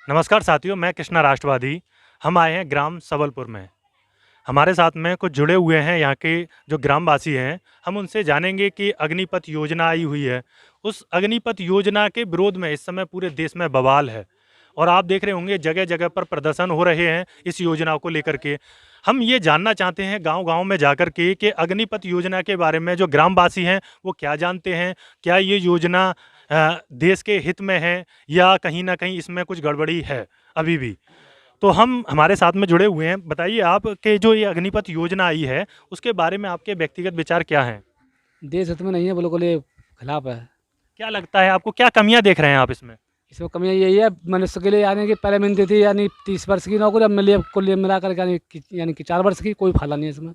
नमस्कार साथियों, मैं कृष्णा राष्ट्रवादी। हम आए हैं ग्राम सबलपुर में। हमारे साथ में कुछ जुड़े हुए हैं यहाँ के जो ग्रामवासी हैं। हम उनसे जानेंगे कि अग्निपथ योजना आई हुई है। उस अग्निपथ योजना के विरोध में इस समय पूरे देश में बवाल है और आप देख रहे होंगे जगह-जगह पर प्रदर्शन हो रहे हैं इस योजना को लेकर के। हम ये जानना चाहते हैं गाँव-गाँव में जाकर के कि अग्निपथ योजना के बारे में जो ग्रामवासी हैं, वो क्या जानते हैं? क्या ये योजना देश के हित में है या कहीं न कहीं इसमें कुछ गड़बड़ी है अभी भी? तो हम हमारे साथ में जुड़े हुए हैं। बताइए आप कि जो ये अग्निपथ योजना आई है, उसके बारे में आपके व्यक्तिगत विचार क्या हैं? देश हित में नहीं है, बिल्कुल ये खिलाफ है। क्या लगता है आपको क्या कमियाँ देख रहे हैं आप इसमें? इसमें कमियाँ यही है, मनुष्य के लिए यानी कि पहले मिलती थी यानी 30 वर्ष की नौकरी, अब मिली है कुल मिला कर यानी कि 4 वर्ष की। कोई फायदा नहीं है इसमें।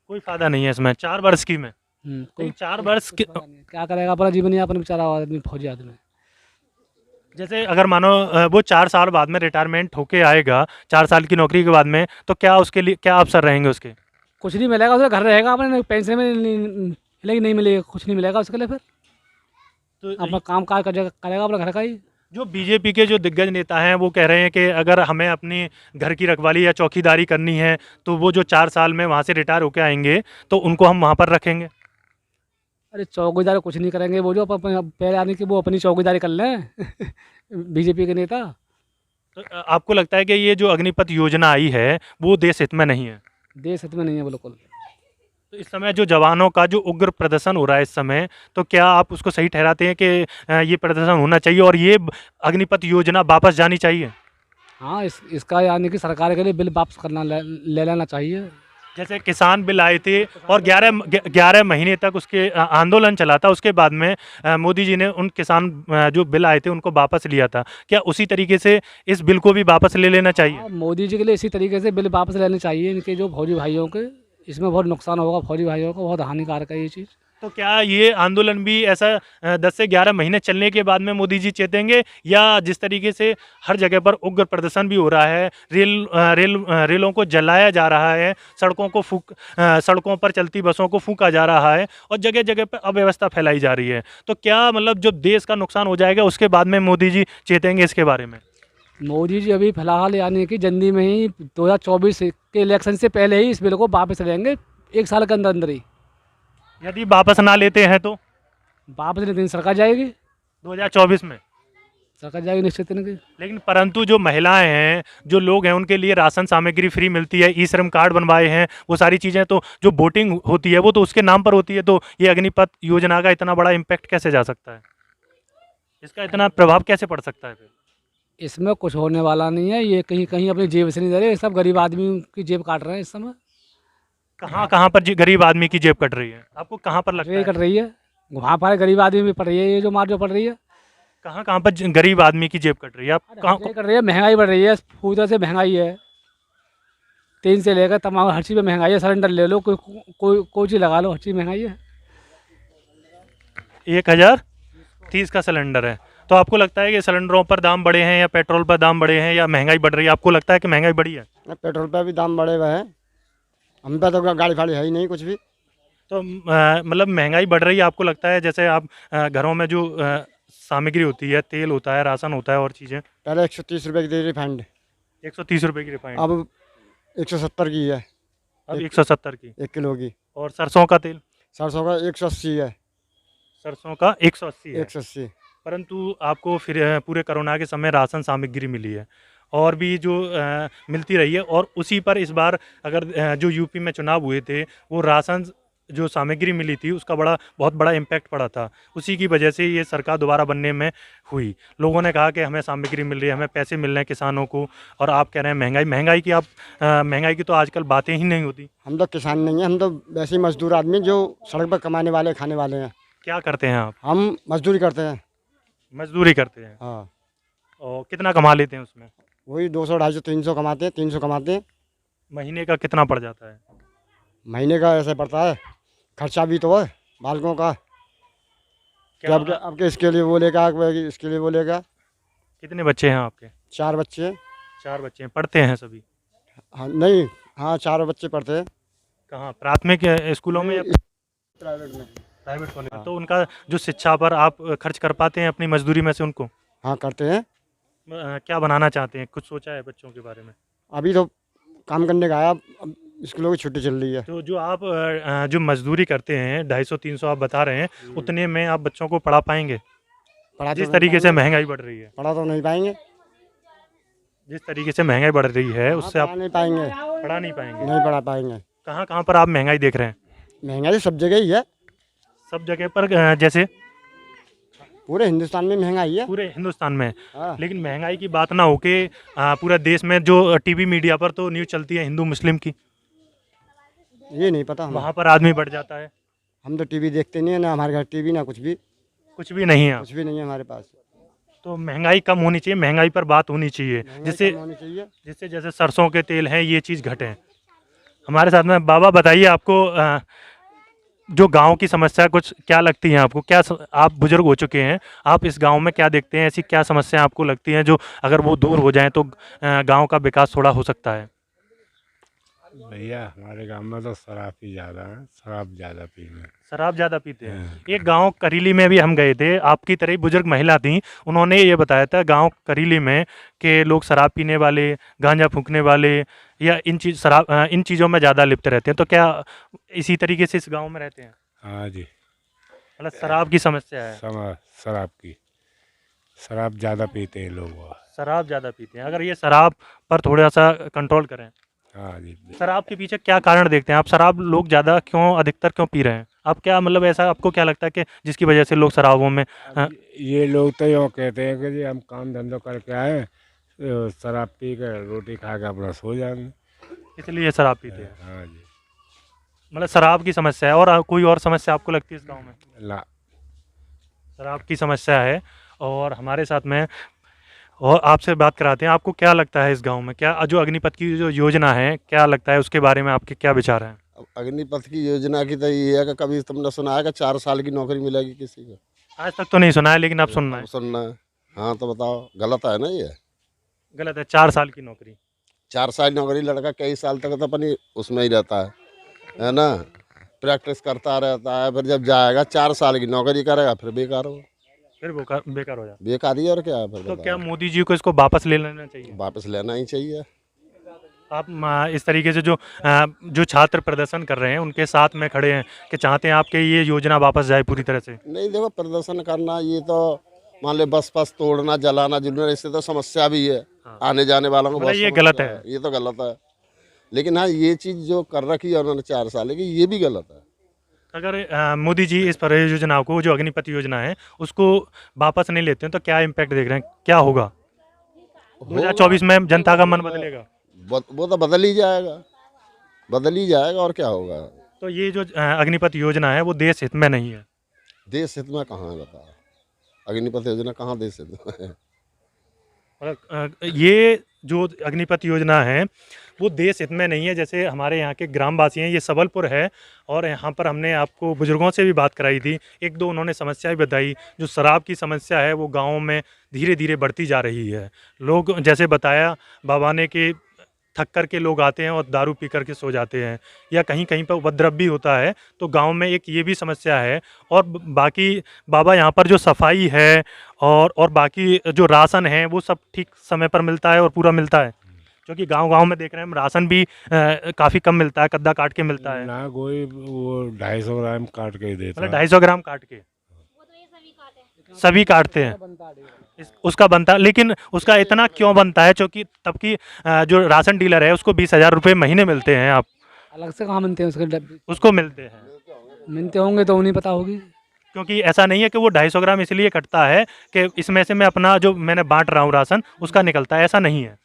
कोई फ़ायदा नहीं है इसमें 4 वर्ष की में। कोई लेकिन 4 वर्ष कोई के फायदा नहीं है। क्या करेगा अपना जीवन यापन बेचारा आदमी, फौजी आदमी। जैसे अगर मानो वो 4 साल बाद में रिटायरमेंट होके आएगा, 4 साल की नौकरी के बाद में, तो क्या उसके लिए क्या अवसर रहेंगे उसके? कुछ नहीं मिलेगा उसे, घर रहेगा अपने, पेंशन में मिलेगी नहीं मिलेगी, कुछ नहीं मिलेगा उसके लिए। फिर तो अपना काम काज करेगा अपना घर का ही। जो बीजेपी के जो दिग्गज नेता हैं, वो कह रहे हैं कि अगर हमें अपनी घर की रखवाली या चौकीदारी करनी है, तो वो जो 4 साल में वहाँ से रिटायर होके आएँगे, तो उनको हम वहाँ पर रखेंगे। अरे चौकीदार कुछ नहीं करेंगे, वो जो पहले आने की वो अपनी चौकीदारी कर लें। बीजेपी के नेता। तो आपको लगता है कि ये जो अग्निपथ योजना आई है, वो देश हित में नहीं है? देश हित में नहीं है बिल्कुल। तो इस समय जो जवानों का जो उग्र प्रदर्शन हो रहा है इस समय, तो क्या आप उसको सही ठहराते हैं कि ये प्रदर्शन होना चाहिए और ये अग्निपथ योजना वापस जानी चाहिए? हाँ, इसका यानी कि सरकार के लिए बिल वापस करना ले लेना चाहिए। जैसे किसान बिल आए थे और 11 महीने तक उसके आंदोलन चला था, उसके बाद में मोदी जी ने उन किसान जो बिल आए थे उनको वापस लिया था। क्या उसी तरीके से इस बिल को भी वापस ले लेना चाहिए? हाँ, मोदी जी के लिए इसी तरीके से बिल वापस लेने चाहिए, इनके जो फौजी भाइयों के। इसमें बहुत नुकसान होगा फौजी भाइयों को, बहुत हानिकारक है ये चीज़। तो क्या ये आंदोलन भी ऐसा 10 से 11 महीने चलने के बाद में मोदी जी चेतेंगे, या जिस तरीके से हर जगह पर उग्र प्रदर्शन भी हो रहा है, रेलों को जलाया जा रहा है, सड़कों पर चलती बसों को फूंका जा रहा है और जगह जगह पर अव्यवस्था फैलाई जा रही है, तो क्या मतलब जो देश का नुकसान हो जाएगा उसके बाद में मोदी जी चेतेंगे इसके बारे में? मोदी जी अभी फिलहाल यानी कि जल्दी में ही 2024 के इलेक्शन से पहले ही इस बिल को वापस लेंगे, 1 साल के अंदर अंदर ही। यदि वापस ना लेते हैं तो वापस लेते ही सरकार जाएगी। 2024 में? सरकार जाएगी निश्चित इनकी। लेकिन परंतु जो महिलाएं हैं, जो लोग हैं, उनके लिए राशन सामग्री फ्री मिलती है, ई श्रम कार्ड बनवाए हैं, वो सारी चीज़ें, तो जो वोटिंग होती है वो तो उसके नाम पर होती है, तो ये अग्निपथ योजना का इतना बड़ा इम्पैक्ट कैसे जा सकता है? इसका इतना प्रभाव कैसे पड़ सकता है फिर? इसमें कुछ होने वाला नहीं है, ये कहीं कहीं अपनी जेब से नहीं दे रहे, ये सब गरीब आदमी की जेब काट रहे हैं इस समय। कहाँ कहाँ पर गरीब आदमी की जेब कट रही है? आपको कहाँ पर लगता ये है? कट रही है, वहाँ पर गरीब आदमी भी पड़ रही है, ये जो मार जो पड़ रही है। कहाँ कहाँ पर गरीब आदमी की जेब कट रही है? आप अरे हर कहाँ? जगह कट रही है, महंगाई बढ़ रही है, पूरी से महंगाई है। तेल से लेकर तमाम हर चीज़ में महंगाई है। सिलेंडर ले लो, कोई चीज़ लगा लो, हर चीज़ महंगाई है। 1030 का सिलेंडर है, तो आपको लगता है कि सिलेंडरों पर दाम बढ़े हैं या पेट्रोल पर दाम बढ़े हैं या महंगाई बढ़ रही है? आपको लगता है कि महंगाई बढ़ी है? पेट्रोल पे भी दाम बढ़े हुए हैं। हम पे तो गाड़ी फाड़ी है ही नहीं कुछ भी। तो मतलब महंगाई बढ़ रही है, आपको लगता है जैसे आप घरों में जो सामग्री होती है, तेल होता है, राशन होता है और चीज़ें, पहले 130 रुपये की थी रिफाइंड, 130 रुपये की रिफाइंड, अब 170 की है। अब एक 170 की। 1 किलो की। और सरसों का तेल? सरसों का 180 है। सरसों का 180 है। 180। परंतु आपको फिर पूरे कोरोना के समय राशन सामग्री मिली है और भी जो मिलती रही है, और उसी पर इस बार अगर जो यूपी में चुनाव हुए थे, वो राशन जो सामग्री मिली थी उसका बहुत बड़ा इम्पैक्ट पड़ा था। उसी की वजह से ये सरकार दोबारा बनने में हुई। लोगों ने कहा कि हमें सामग्री मिल रही है, हमें पैसे मिल रहे हैं किसानों को, और आप कह रहे हैं महंगाई की। आप महंगाई की तो आजकल बातें ही नहीं होती। हम तो किसान नहीं हैं, हम तो वैसे ही मजदूर आदमी जो सड़क पर कमाने वाले खाने वाले हैं। क्या करते हैं आप? हम मजदूरी करते हैं। मजदूरी करते हैं। हाँ, और कितना कमा लेते हैं उसमें? वही 200 250 300 कमाते हैं, 300 कमाते हैं। महीने का कितना पड़ जाता है? महीने का ऐसे पड़ता है, खर्चा भी तो है बालकों का कि क्या आपके इसके लिए वो लेगा, इसके लिए वो लेगा। कितने बच्चे हैं आपके? 4 बच्चे हैं। 4 बच्चे हैं, पढ़ते हैं सभी? हाँ नहीं, हाँ 4 बच्चे पढ़ते हैं। कहाँ, प्राथमिक स्कूलों में या प्राइवेट में। प्राइवेट कॉलेज में? हाँ। तो उनका जो शिक्षा पर आप खर्च कर पाते हैं अपनी मजदूरी में से उनको? हाँ करते हैं। क्या बनाना चाहते हैं, कुछ सोचा है बच्चों के बारे में? अभी तो काम करने का आया, अब स्कूलों की छुट्टी चल रही है। तो जो आप जो मजदूरी करते हैं 250-300 आप बता रहे हैं, उतने में आप बच्चों को पढ़ा पाएंगे? पढ़ा तो जिस नहीं तरीके से पाएंगे, महंगाई बढ़ रही है, पढ़ा तो नहीं पाएंगे। जिस तरीके से महंगाई बढ़ रही है हाँ, उससे आप पढ़ा नहीं पाएंगे, पढ़ा नहीं पाएंगे। नहीं पढ़ा पाएंगे। कहाँ कहाँ पर आप महंगाई देख रहे हैं? महंगाई सब जगह ही है, सब जगह पर जैसे पूरे हिंदुस्तान में महंगाई है। पूरे हिंदुस्तान में। हाँ, लेकिन महंगाई की बात ना होके पूरा देश में जो टीवी मीडिया पर तो न्यूज़ चलती है हिंदू मुस्लिम की, ये नहीं पता हमें। वहाँ पर आदमी बढ़ जाता है। हम तो टीवी देखते नहीं है, ना हमारे घर टीवी ना कुछ भी, कुछ भी नहीं है। कुछ भी नहीं है हमारे पास। तो महंगाई कम होनी चाहिए, महंगाई पर बात होनी चाहिए, महंगाई जिससे कम होनी चाहिए। जिससे जैसे सरसों के तेल हैं ये चीज़ घटे। हमारे साथ में बाबा, बताइए आपको जो गांव की समस्या कुछ क्या लगती है आपको? आप बुजुर्ग हो चुके हैं, आप इस गांव में क्या देखते हैं, ऐसी क्या समस्या आपको लगती हैं जो अगर वो दूर हो जाएं तो गांव का विकास थोड़ा हो सकता है? भैया हमारे गांव में तो शराब ही ज़्यादा है, शराब ज़्यादा पीते हैं। शराब ज़्यादा पीते हैं। हाँ। एक गांव करीली में भी हम गए थे, आपकी तरह ही बुजुर्ग महिला थी, उन्होंने ये बताया था गांव करीली में कि लोग शराब पीने वाले, गांजा फूंकने वाले या इन चीज़ों में ज़्यादा लिप्त रहते हैं। तो क्या इसी तरीके से इस गांव में रहते हैं? हाँ जी, मतलब शराब की समस्या है, शराब की, शराब ज़्यादा पीते हैं लोग वहाँ। शराब ज़्यादा पीते हैं। अगर ये शराब पर थोड़ा सा कंट्रोल करें। हाँ जी। शराब के पीछे क्या कारण देखते हैं आप? शराब लोग ज़्यादा क्यों, अधिकतर क्यों पी रहे हैं? आप क्या मतलब ऐसा आपको क्या लगता है कि जिसकी वजह से लोग शराबों में ये लोग तो यूँ कहते हैं कि जी हम काम धंधो करके आए, शराब पी कर रोटी खा के अपना सो जाएंगे। इसलिए शराब पीते हैं? हाँ जी। मतलब शराब की समस्या है, और कोई और समस्या आपको लगती है इस गांव में? ला शराब की समस्या है। और हमारे साथ में और आपसे बात कराते हैं, आपको क्या लगता है इस गांव में क्या जो अग्निपथ की जो योजना है, क्या लगता है उसके बारे में आपके क्या विचार हैं? अब अग्निपथ की योजना की तो ये है कि कभी तुमने सुना है कि 4 साल की नौकरी मिलेगी किसी को? आज तक तो नहीं सुना है, लेकिन आप सुनना है। अब सुनना है। हाँ तो बताओ, गलत है ना ये? गलत है, 4 साल की नौकरी। 4 साल नौकरी, लड़का कई साल तक तो अपनी उसमें ही रहता है ना, प्रैक्टिस करता रहता है, फिर जब जाएगा 4 साल की नौकरी करेगा फिर बेकार हो, फिर बेकार बेकार हो जाता बेकारी और क्या है फिर? है। तो क्या बताओ, मोदी जी को इसको वापस ले लेना चाहिए? वापस लेना ही चाहिए। आप इस तरीके से जो छात्र प्रदर्शन कर रहे हैं उनके साथ में खड़े हैं कि चाहते हैं आपके ये योजना वापस जाए पूरी तरह से? नहीं देखो, प्रदर्शन करना ये तो मान ले बस तोड़ना, जलाना, जुलना, इससे तो समस्या भी है। हाँ। आने जाने वालों को मतलब बहुत ये समस्या गलत है। ये तो गलत है। लेकिन हाँ, ये चीज़ जो कर रखी है उन्होंने 4 साल की, ये भी गलत है। अगर मोदी जी इस परियोजना को, जो अग्निपथ योजना है, उसको वापस नहीं लेते हैं तो क्या इम्पैक्ट देख रहे हैं, क्या होगा? 2024 में जनता का मन बदलेगा? वो तो बदल ही जाएगा, बदल ही जाएगा और क्या होगा। तो ये जो अग्निपथ योजना है वो देश हित में नहीं है? देश हित में कहाँ है बताओ? अग्निपथ योजना कहाँ देश हित में है? ये जो अग्निपथ योजना है वो देश हित में नहीं है। जैसे हमारे यहाँ के ग्रामवासी हैं, ये सबलपुर है, और यहाँ पर हमने आपको बुजुर्गों से भी बात कराई थी, एक दो उन्होंने समस्या भी बताई। जो शराब की समस्या है वो गाँव में धीरे धीरे बढ़ती जा रही है। लोग, जैसे बताया बाबा ने, कि थक कर के लोग आते हैं और दारू पी कर के सो जाते हैं, या कहीं कहीं पर उपद्रव भी होता है। तो गांव में एक ये भी समस्या है। और बाकी बाबा, यहाँ पर जो सफाई है और बाकी जो राशन है वो सब ठीक समय पर मिलता है और पूरा मिलता है? क्योंकि गांव-गांव में देख रहे हैं हम, राशन भी काफ़ी कम मिलता है, कद्दा काट के मिलता है। ना कोई वो 250 ग्राम काट के ही देता मतलब है। 250 ग्राम काट के सभी काटते हैं। उसका बनता, लेकिन उसका इतना क्यों बनता है? क्योंकि तब की जो राशन डीलर है उसको 20,000 रुपये महीने मिलते हैं। आप अलग से कहाँ मिलते हैं उसके डब्बे? उसको मिलते हैं, मिलते होंगे तो उन्हें पता होगी। क्योंकि ऐसा नहीं है कि वो 250 ग्राम इसलिए कटता है कि इसमें से मैं अपना जो मैंने बांट रहा हूँ राशन उसका निकलता है, ऐसा नहीं है।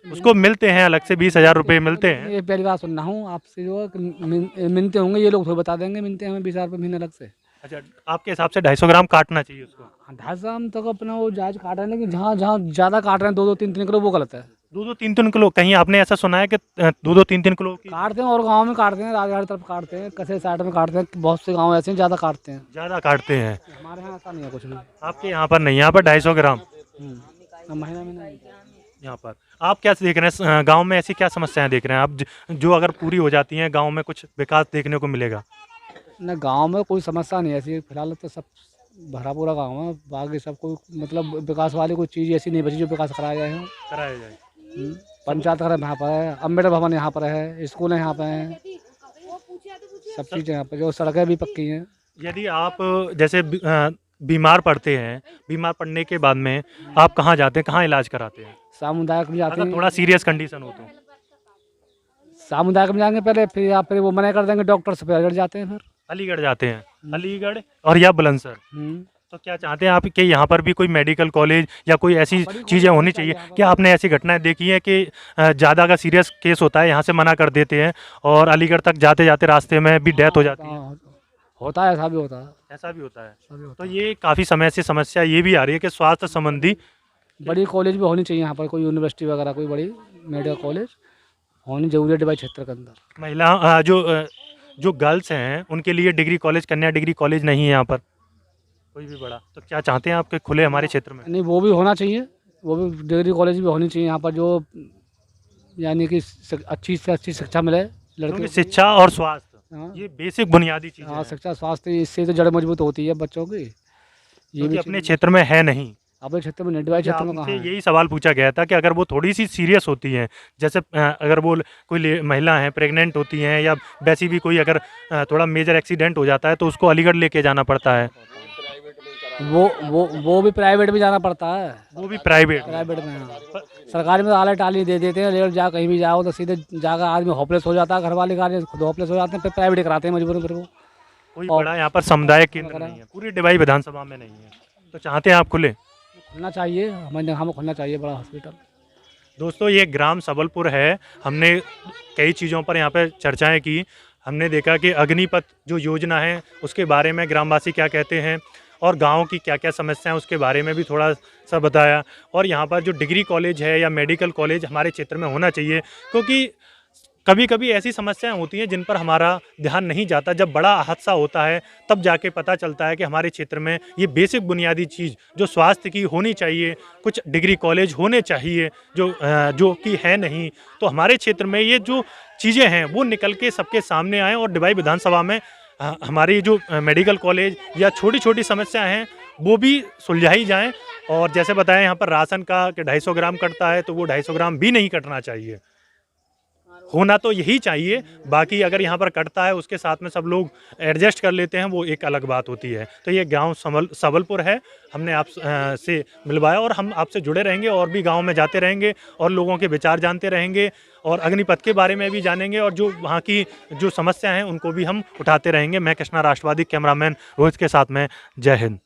उसको मिलते हैं अलग से 20,000 रुपये मिलते हैं। ये पहली बार सुन रहा हूँ आपसे, जो है कि मिलते होंगे, ये लोग तो बता देंगे मिलते हैं हमें 20,000 रुपये महीने अलग से। अच्छा, आपके हिसाब से 250 ग्राम काटना चाहिए उसको? हाँ, 250 ग्राम तक अपना वो जायज काट रहे हैं, लेकिन जहाँ जहाँ ज़्यादा काट रहे हैं 2-2, 3-3 किलो, वो गलत है। 2-2, 3-3 किलो? कहीं आपने ऐसा सुना है कि 2-2, 3-3 किलो की? काटते हैं, और गांव में काटते हैं, राजगढ़ तरफ काटते हैं, कसे साइड में काटते हैं, बहुत से गांव ऐसे हैं ज़्यादा काटते हैं। ज़्यादा काटते हैं? हमारे यहाँ ऐसा नहीं है कुछ भी। आपके यहाँ पर नहीं, यहाँ पर 250 ग्राम महीना महीना यहाँ पर। आप क्या देख रहे हैं गांव में, ऐसी क्या समस्याएं देख रहे हैं आप जो अगर पूरी हो जाती हैं गांव में कुछ विकास देखने को मिलेगा? न, गांव में कोई समस्या नहीं है ऐसी फिलहाल, तो सब भरा पूरा गाँव है, बाकी सब कोई मतलब विकास वाली कोई चीज़ ऐसी नहीं बची जो विकास कराया जाए हो। कराया जाए। पंचायत घर यहाँ पर है, अम्बेडकर भवन यहाँ पर है, स्कूल है यहाँ पे हैं, सब चीज़ें यहाँ पर, जो सड़कें भी पक्की हैं। यदि आप जैसे बीमार पड़ते हैं, बीमार पड़ने के बाद में आप कहाँ जाते हैं, कहाँ इलाज कराते हैं? सामुदायिक में जाते अगर हैं, थोड़ा सीरियस कंडीशन हो तो सामुदायिक में जाएंगे पहले, फिर आप फिर वो मना कर देंगे डॉक्टर से, फिर अड़िगढ़ जाते हैं फिर। अलीगढ़ जाते हैं, अलीगढ़ और या बुलंदशहर। तो क्या चाहते हैं आप कि यहाँ पर भी कोई मेडिकल कॉलेज या कोई ऐसी चीज़ें होनी चाहिए? क्या आपने ऐसी घटनाएं देखी हैं कि ज़्यादा अगर सीरियस केस होता है यहाँ से मना कर देते हैं और अलीगढ़ तक जाते जाते रास्ते में भी डेथ हो जाती है? हाँ, होता है, ऐसा भी होता है, ऐसा भी होता है। ऐसा भी होता तो ये काफ़ी समय से समस्या ये भी आ रही है कि स्वास्थ्य संबंधी है। बड़ी कॉलेज भी होनी चाहिए यहाँ पर, कोई यूनिवर्सिटी वगैरह, कोई बड़ी मेडिकल कॉलेज होनी जरूरी है डिवाइस क्षेत्र के अंदर। महिला जो गर्ल्स हैं उनके लिए डिग्री कॉलेज, कन्या डिग्री कॉलेज नहीं है यहाँ पर कोई भी बड़ा। तो क्या चाहते हैं आपके खुले हमारे क्षेत्र में? नहीं, वो भी होना चाहिए, वो भी डिग्री कॉलेज भी होनी चाहिए यहाँ पर, जो यानी कि अच्छी से अच्छी शिक्षा मिले लड़के क्योंकि को। शिक्षा और स्वास्थ्य हाँ, ये बेसिक बुनियादी चीज़ें हाँ, हैं, शिक्षा स्वास्थ्य, इससे तो जड़ मजबूत होती है बच्चों की। ये जो भी कि अपने क्षेत्र में है नहीं। अपने क्षेत्र में नहीं, डिवाइस क्षेत्र में आपसे कहाँ है? यही सवाल पूछा गया था कि अगर वो थोड़ी सी सीरियस होती हैं, जैसे अगर वो कोई महिला हैं, प्रेग्नेंट होती हैं, या वैसी भी कोई अगर थोड़ा मेजर एक्सीडेंट हो जाता है तो उसको अलीगढ़ लेके जाना पड़ता है। वो भी प्राइवेट में जाना पड़ता है, वो भी प्राइवेट। प्राइवेट में। हाँ, सरकारी में तो आले टाली दे देते हैं, लेकर जा कहीं भी जाओ तो सीधे जाकर आदमी होपलेस हो जाता है, घर वाले गार्जियन खुद होपलेस हो जाते हैं, फिर प्राइवेट कराते हैं मजबूरन फिर वो। कोई और- बड़ा यहाँ पर समुदाय केंद्र नहीं है, पूरी डिवाई विधानसभा में नहीं है। तो चाहते हैं आप खुले? खुलना चाहिए, हमें खुलना चाहिए बड़ा हॉस्पिटल। दोस्तों ये ग्राम सबलपुर है। हमने कई चीज़ों पर यहाँ पे चर्चाएं की। हमने देखा कि अग्निपथ जो योजना है उसके बारे में ग्रामवासी क्या कहते हैं और गांव की क्या क्या समस्याएं उसके बारे में भी थोड़ा सा बताया। और यहाँ पर जो डिग्री कॉलेज है या मेडिकल कॉलेज हमारे क्षेत्र में होना चाहिए, क्योंकि कभी कभी ऐसी समस्याएं होती हैं जिन पर हमारा ध्यान नहीं जाता। जब बड़ा हादसा होता है तब जाके पता चलता है कि हमारे क्षेत्र में ये बेसिक बुनियादी चीज़ जो स्वास्थ्य की होनी चाहिए, कुछ डिग्री कॉलेज होने चाहिए जो कि है नहीं। तो हमारे क्षेत्र में ये जो चीज़ें हैं वो निकल के सबके सामने आएँ और डिवाई विधानसभा में हमारी जो मेडिकल कॉलेज या छोटी छोटी समस्याएँ हैं वो भी सुलझाई जाएँ। और जैसे बताया यहाँ पर राशन का कि 250 ग्राम कटता है तो वो 250 ग्राम भी नहीं कटना चाहिए, होना तो यही चाहिए। बाकी अगर यहाँ पर कटता है उसके साथ में सब लोग एडजस्ट कर लेते हैं, वो एक अलग बात होती है। तो ये गांव सबलपुर है, हमने आप से मिलवाया और हम आपसे जुड़े रहेंगे और भी गांव में जाते रहेंगे और लोगों के विचार जानते रहेंगे और अग्निपथ के बारे में भी जानेंगे और जो वहाँ की जो समस्या हैं उनको भी हम उठाते रहेंगे। मैं कृष्णा राष्ट्रवादी कैमरामैन रोहित के साथ में, जय हिंद।